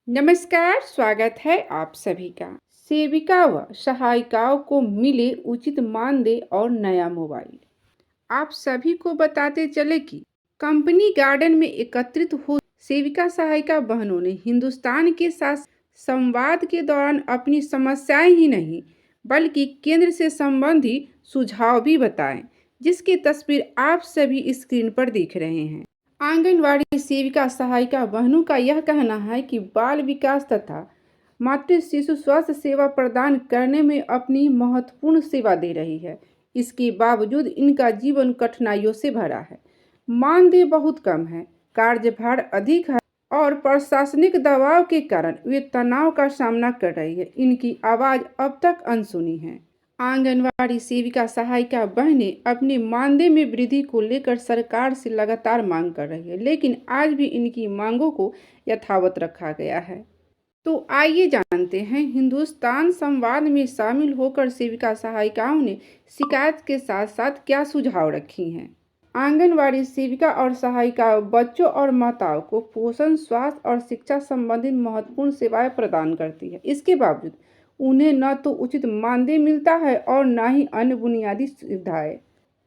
नमस्कार, स्वागत है आप सभी का। सेविका व सहायिकाओं को मिले उचित मानदेय और नया मोबाइल। आप सभी को बताते चले कि कंपनी गार्डन में एकत्रित हो सेविका सहायिका बहनों ने हिंदुस्तान के साथ संवाद के दौरान अपनी समस्याएं ही नहीं बल्कि केंद्र से संबंधी सुझाव भी बताए, जिसकी तस्वीर आप सभी स्क्रीन पर देख रहे हैं। आंगनवाड़ी सेविका सहायिका बहनों का यह कहना है कि बाल विकास तथा मातृ शिशु स्वास्थ्य सेवा प्रदान करने में अपनी महत्वपूर्ण सेवा दे रही है। इसके बावजूद इनका जीवन कठिनाइयों से भरा है। मानदेय बहुत कम है, कार्यभार अधिक है और प्रशासनिक दबाव के कारण वे तनाव का सामना कर रही है। इनकी आवाज़ अब तक अनसुनी है। आंगनवाड़ी सेविका सहायिका बहनें अपने मानदेय में वृद्धि को लेकर सरकार से लगातार मांग कर रही है, लेकिन आज भी इनकी मांगों को यथावत रखा गया है। तो आइए जानते हैं हिंदुस्तान संवाद में शामिल होकर सेविका सहायिकाओं ने शिकायत के साथ साथ क्या सुझाव रखी हैं। आंगनवाड़ी सेविका और सहायिका बच्चों और माताओं को पोषण, स्वास्थ्य और शिक्षा संबंधित महत्वपूर्ण सेवाएं प्रदान करती है। इसके बावजूद उन्हें न तो उचित मानदेय मिलता है और न ही अन्य बुनियादी सुविधाएं।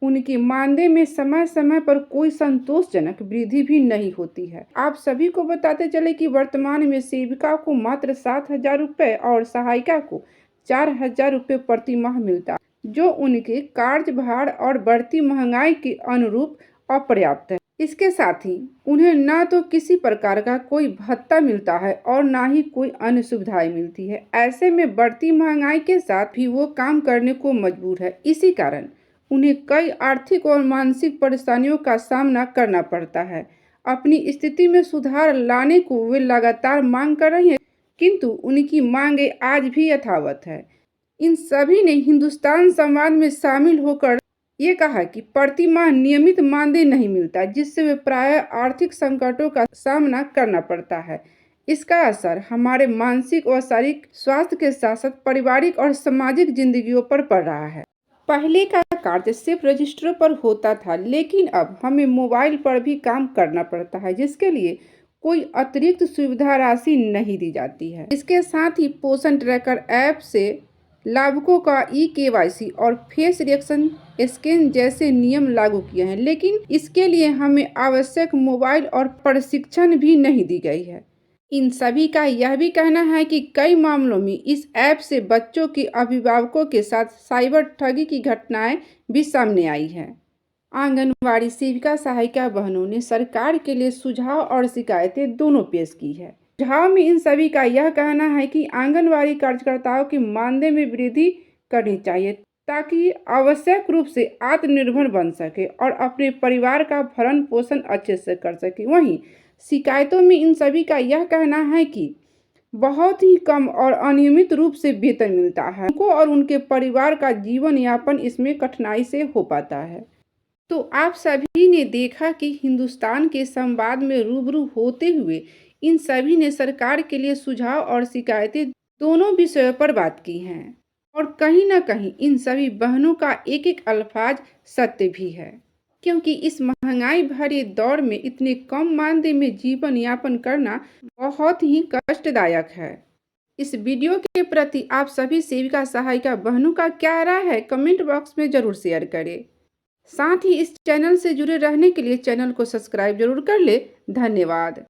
उनके मानदेय में समय समय पर कोई संतोषजनक वृद्धि भी नहीं होती है। आप सभी को बताते चले कि वर्तमान में सेविका को मात्र 7,000 रुपये और सहायिका को 4,000 रुपये प्रति माह मिलता है, जो उनके कार्यभार और बढ़ती महंगाई के अनुरूप अपर्याप्त है। इसके साथ ही उन्हें न तो किसी प्रकार का कोई भत्ता मिलता है और न ही कोई अन्य सुविधाएं मिलती है। ऐसे में बढ़ती महंगाई के साथ भी वो काम करने को मजबूर है। इसी कारण उन्हें कई आर्थिक और मानसिक परेशानियों का सामना करना पड़ता है। अपनी स्थिति में सुधार लाने को वे लगातार मांग कर रही हैं, किंतु उनकी मांगें आज भी यथावत है। इन सभी ने हिंदुस्तान संवाद में शामिल होकर ये कहा कि प्रति माह नियमित मानदेय नहीं मिलता, जिससे वे प्रायः आर्थिक संकटों का सामना करना पड़ता है। इसका असर हमारे मानसिक और शारीरिक स्वास्थ्य के साथ साथ पारिवारिक और सामाजिक जिंदगियों पर पड़ रहा है। पहले का कार्य सिर्फ रजिस्टरों पर होता था, लेकिन अब हमें मोबाइल पर भी काम करना पड़ता है, जिसके लिए कोई अतिरिक्त सुविधा राशि नहीं दी जाती है। इसके साथ ही पोषण ट्रैकर ऐप से लाभुकों का ई-केवाईसी और फेस रिएक्शन स्कैन जैसे नियम लागू किए हैं, लेकिन इसके लिए हमें आवश्यक मोबाइल और प्रशिक्षण भी नहीं दी गई है। इन सभी का यह भी कहना है कि कई मामलों में इस ऐप से बच्चों के अभिभावकों के साथ साइबर ठगी की घटनाएं भी सामने आई है। आंगनवाड़ी सेविका सहायिका बहनों ने सरकार के लिए सुझाव और शिकायतें दोनों पेश की है। सुझाव में इन सभी का यह कहना है कि आंगनवाड़ी कार्यकर्ताओं के मानदेय में वृद्धि करनी चाहिए, ताकि आवश्यक रूप से आत्मनिर्भर बन सके और अपने परिवार का भरण पोषण अच्छे से कर सके। वहीं शिकायतों में इन सभी का यह कहना है कि बहुत ही कम और अनियमित रूप से वेतन मिलता है उनको और उनके परिवार का जीवन यापन इसमें कठिनाई से हो पाता है। तो आप सभी ने देखा कि हिंदुस्तान के संवाद में रूबरू होते हुए इन सभी ने सरकार के लिए सुझाव और शिकायतें दोनों विषयों पर बात की हैं, और कहीं ना कहीं इन सभी बहनों का एक एक अल्फाज सत्य भी है, क्योंकि इस महंगाई भरे दौर में इतने कम मानदेय में जीवन यापन करना बहुत ही कष्टदायक है। इस वीडियो के प्रति आप सभी सेविका सहायिका बहनों का क्या राय है, कमेंट बॉक्स में जरूर शेयर करें। साथ ही इस चैनल से जुड़े रहने के लिए चैनल को सब्सक्राइब जरूर कर ले। धन्यवाद।